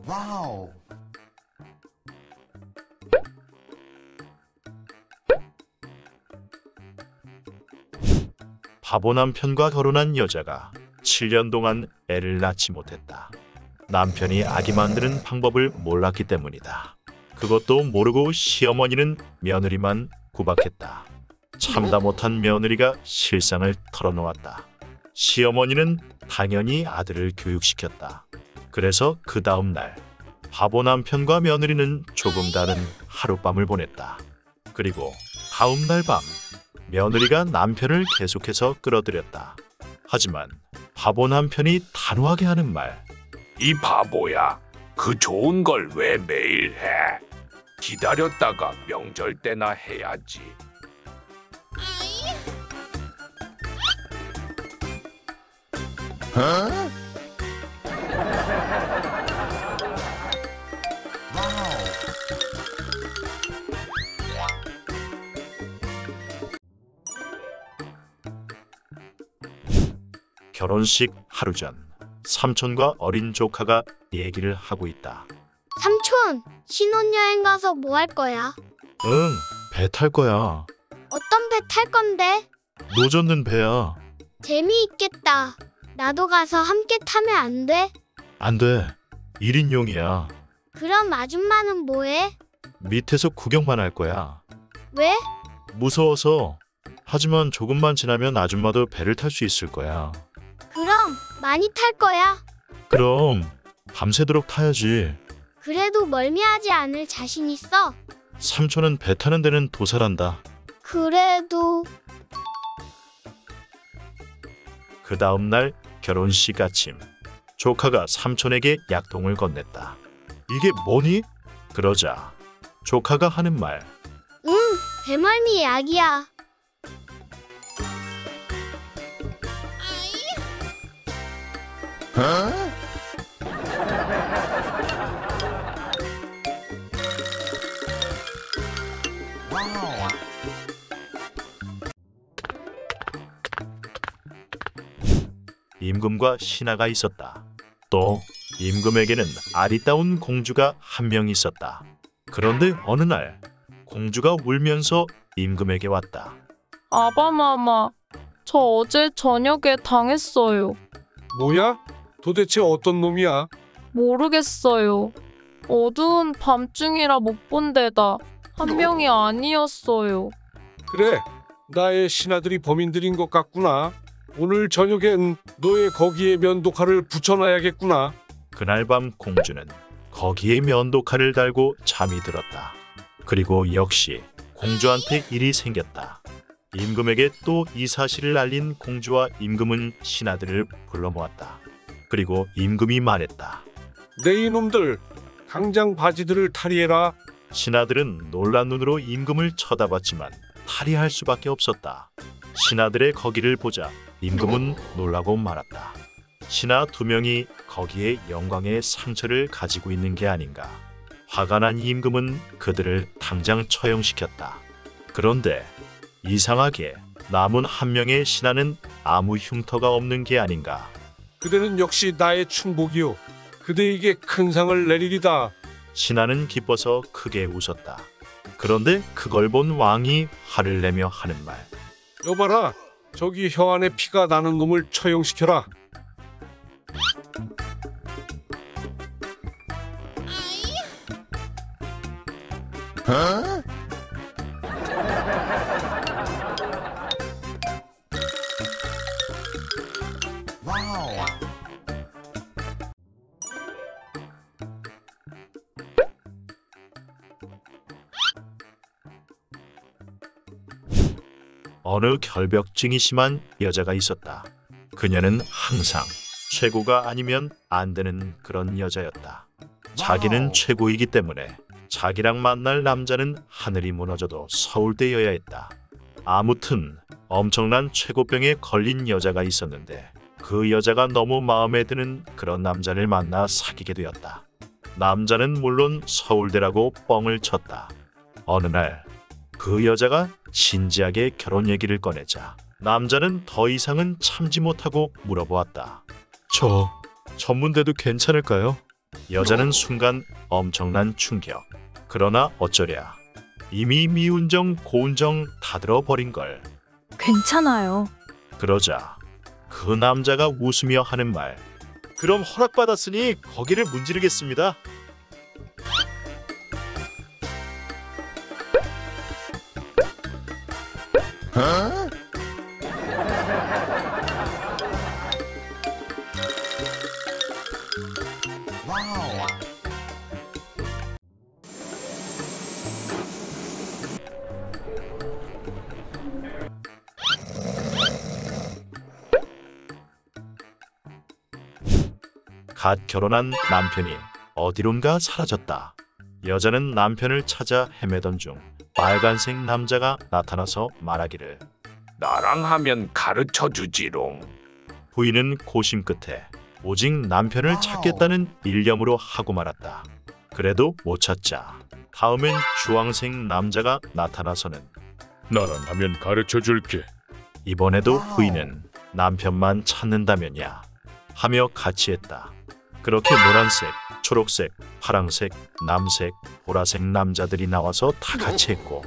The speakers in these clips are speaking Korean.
와우. 바보 남편과 결혼한 여자가 7년 동안 애를 낳지 못했다. 남편이 아기 만드는 방법을 몰랐기 때문이다. 그것도 모르고 시어머니는 며느리만 구박했다. 참다 못한 며느리가 실상을 털어놓았다. 시어머니는 당연히 아들을 교육시켰다. 그래서 그 다음 날 바보 남편과 며느리는 조금 다른 하룻밤을 보냈다. 그리고 다음 날 밤 며느리가 남편을 계속해서 끌어들였다. 하지만 바보 남편이 단호하게 하는 말. 이 바보야, 그 좋은 걸 왜 매일 해? 기다렸다가 명절 때나 해야지. 어? 와우. 결혼식 하루 전 삼촌과 어린 조카가 얘기를 하고 있다. 삼촌, 신혼여행 가서 뭐 할 거야? 응, 배 탈 거야. 어떤 배 탈 건데? 노젓는 배야. 재미있겠다. 나도 가서 함께 타면 안 돼? 안 돼. 1인용이야. 그럼 아줌마는 뭐해? 밑에서 구경만 할 거야. 왜? 무서워서. 하지만 조금만 지나면 아줌마도 배를 탈 수 있을 거야. 그럼 많이 탈 거야? 그럼 밤새도록 타야지. 그래도 멀미하지 않을 자신 있어? 삼촌은 배 타는 데는 도살한다. 그래도... 그 다음 날 결혼식 아침 조카가 삼촌에게 약통을 건넸다. 이게 뭐니? 그러자 조카가 하는 말. 응, 배멀미 약이야. 어? 와우. 임금과 신하가 있었다. 또 임금에게는 아리따운 공주가 한 명 있었다. 그런데 어느 날 공주가 울면서 임금에게 왔다. 아바마마, 저 어제 저녁에 당했어요. 뭐야? 도대체 어떤 놈이야? 모르겠어요. 어두운 밤중이라 못 본 데다 한 명이 아니었어요. 그래, 나의 신하들이 범인들인 것 같구나. 오늘 저녁엔 너의 거기에 면도칼을 붙여놔야겠구나. 그날 밤 공주는 거기에 면도칼을 달고 잠이 들었다. 그리고 역시 공주한테 일이 생겼다. 임금에게 또 이 사실을 알린 공주와 임금은 신하들을 불러 모았다. 그리고 임금이 말했다. 내 이놈들, 당장 바지들을 탈의해라. 신하들은 놀란 눈으로 임금을 쳐다봤지만 탈의할 수밖에 없었다. 신하들의 거기를 보자 임금은 놀라고 말았다. 신하 2명이 거기에 영광의 상처를 가지고 있는 게 아닌가. 화가 난 임금은 그들을 당장 처형시켰다. 그런데 이상하게 남은 한 명의 신하는 아무 흉터가 없는 게 아닌가. 그대는 역시 나의 충복이요. 그대에게 큰 상을 내리리다. 신하는 기뻐서 크게 웃었다. 그런데 그걸 본 왕이 화를 내며 하는 말. 여봐라, 저기 혀 안에 피가 나는 놈을 처형시켜라. 어? 와우. 어느 결벽증이 심한 여자가 있었다. 그녀는 항상 최고가 아니면 안 되는 그런 여자였다. 자기는 최고이기 때문에 자기랑 만날 남자는 하늘이 무너져도 서울대여야 했다. 아무튼 엄청난 최고병에 걸린 여자가 있었는데 그 여자가 너무 마음에 드는 그런 남자를 만나 사귀게 되었다. 남자는 물론 서울대라고 뻥을 쳤다. 어느 날 그 여자가 진지하게 결혼 얘기를 꺼내자 남자는 더 이상은 참지 못하고 물어보았다. 저 전문대도 괜찮을까요? 여자는 순간 엄청난 충격. 그러나 어쩌랴. 이미 미운정 고운정 다 들어버린걸. 괜찮아요. 그러자 그 남자가 웃으며 하는 말. 그럼 허락받았으니 거기를 문지르겠습니다. Huh? Wow. 갓 결혼한 남편이 어디론가 사라졌다. 여자는 남편을 찾아 헤매던 중 빨간색 남자가 나타나서 말하기를. 나랑 하면 가르쳐 주지롱. 부인은 고심 끝에 오직 남편을 찾겠다는 일념으로 하고 말았다. 그래도 못 찾자 다음엔 주황색 남자가 나타나서는 나랑 하면 가르쳐 줄게. 이번에도 부인은 남편만 찾는다면야 하며 같이 했다. 그렇게 노란색, 초록색, 파랑색, 남색, 보라색 남자들이 나와서 다 같이 했고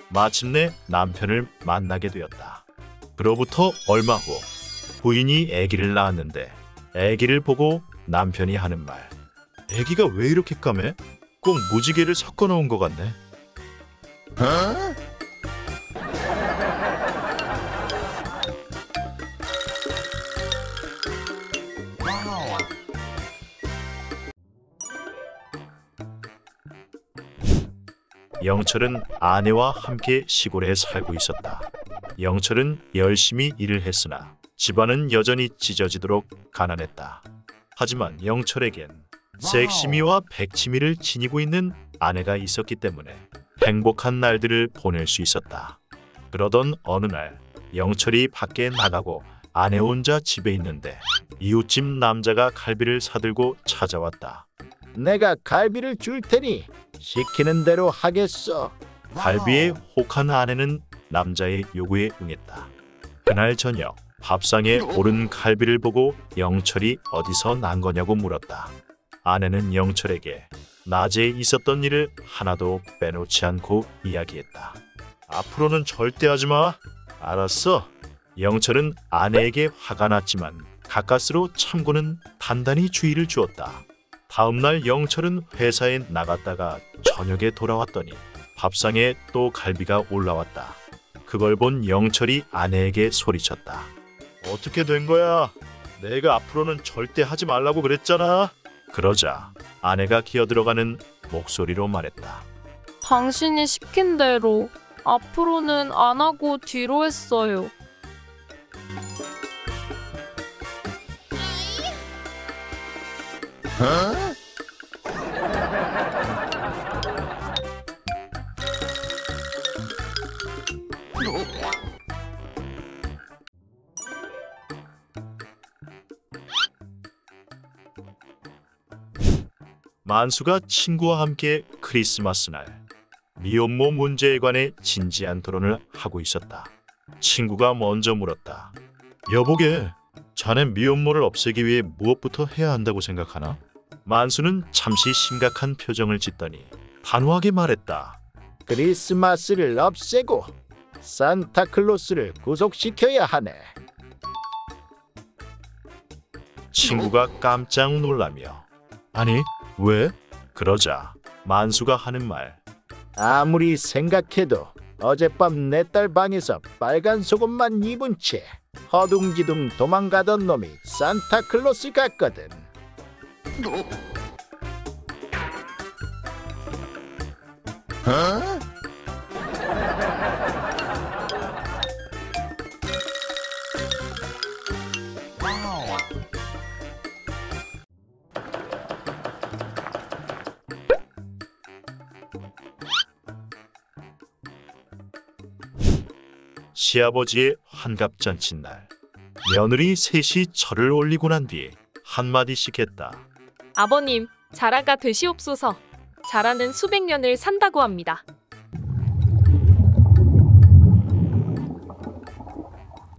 마침내 남편을 만나게 되었다. 그로부터 얼마 후 부인이 아기를 낳았는데 아기를 보고 남편이 하는 말. 아기가 왜 이렇게 까매? 꼭 무지개를 섞어 놓은 것 같네. Huh? Wow. 영철은 아내와 함께 시골에 살고 있었다. 영철은 열심히 일을 했으나 집안은 여전히 찢어지도록 가난했다. 하지만 영철에겐 색시미와 백치미를 지니고 있는 아내가 있었기 때문에 행복한 날들을 보낼 수 있었다. 그러던 어느 날 영철이 밖에 나가고 아내 혼자 집에 있는데 이웃집 남자가 갈비를 사들고 찾아왔다. 내가 갈비를 줄 테니 시키는 대로 하겠어. 갈비에 혹한 아내는 남자의 요구에 응했다. 그날 저녁 밥상에 오른 갈비를 보고 영철이 어디서 난 거냐고 물었다. 아내는 영철에게 낮에 있었던 일을 하나도 빼놓지 않고 이야기했다. 앞으로는 절대 하지 마. 알았어. 영철은 아내에게 화가 났지만 가까스로 참고는 단단히 주의를 주었다. 다음날 영철은 회사에 나갔다가 저녁에 돌아왔더니 밥상에 또 갈비가 올라왔다. 그걸 본 영철이 아내에게 소리쳤다. 어떻게 된 거야? 내가 앞으로는 절대 하지 말라고 그랬잖아. 그러자 아내가 기어들어가는 목소리로 말했다. 당신이 시킨 대로 앞으로는 안 하고 뒤로 했어요. Huh? 만수가 친구와 함께 크리스마스 날 미혼모 문제에 관해 진지한 토론을 하고 있었다. 친구가 먼저 물었다. 여보게, 자네 미혼모를 없애기 위해 무엇부터 해야 한다고 생각하나? 만수는 잠시 심각한 표정을 짓더니 단호하게 말했다. 크리스마스를 없애고 산타클로스를 구속시켜야 하네. 친구가 깜짝 놀라며 아니, 왜? 그러자 만수가 하는 말. 아무리 생각해도 어젯밤 내 딸 방에서 빨간 속옷만 입은 채 허둥지둥 도망가던 놈이 산타클로스 같거든. Huh? Wow. 시아버지의 환갑잔치날 며느리 셋이 절을 올리고 난 뒤 한마디씩 했다. 아버님, 자라가 되시옵소서. 자라는 수백 년을 산다고 합니다.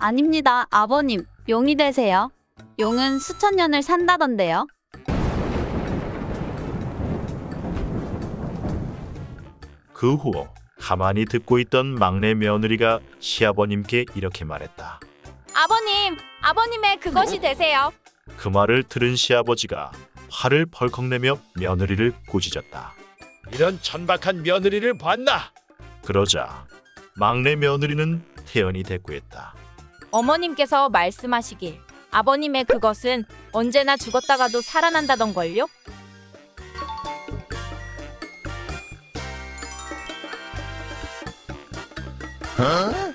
아닙니다, 아버님. 용이 되세요. 용은 수천 년을 산다던데요. 그 후 가만히 듣고 있던 막내 며느리가 시아버님께 이렇게 말했다. 아버님, 아버님의 그것이 되세요. 그 말을 들은 시아버지가 화를 벌컥 내며 며느리를 꾸짖었다. 이런 천박한 며느리를 봤나? 그러자 막내 며느리는 태연히 대꾸했다. 어머님께서 말씀하시길 아버님의 그것은 언제나 죽었다가도 살아난다던걸요? 어?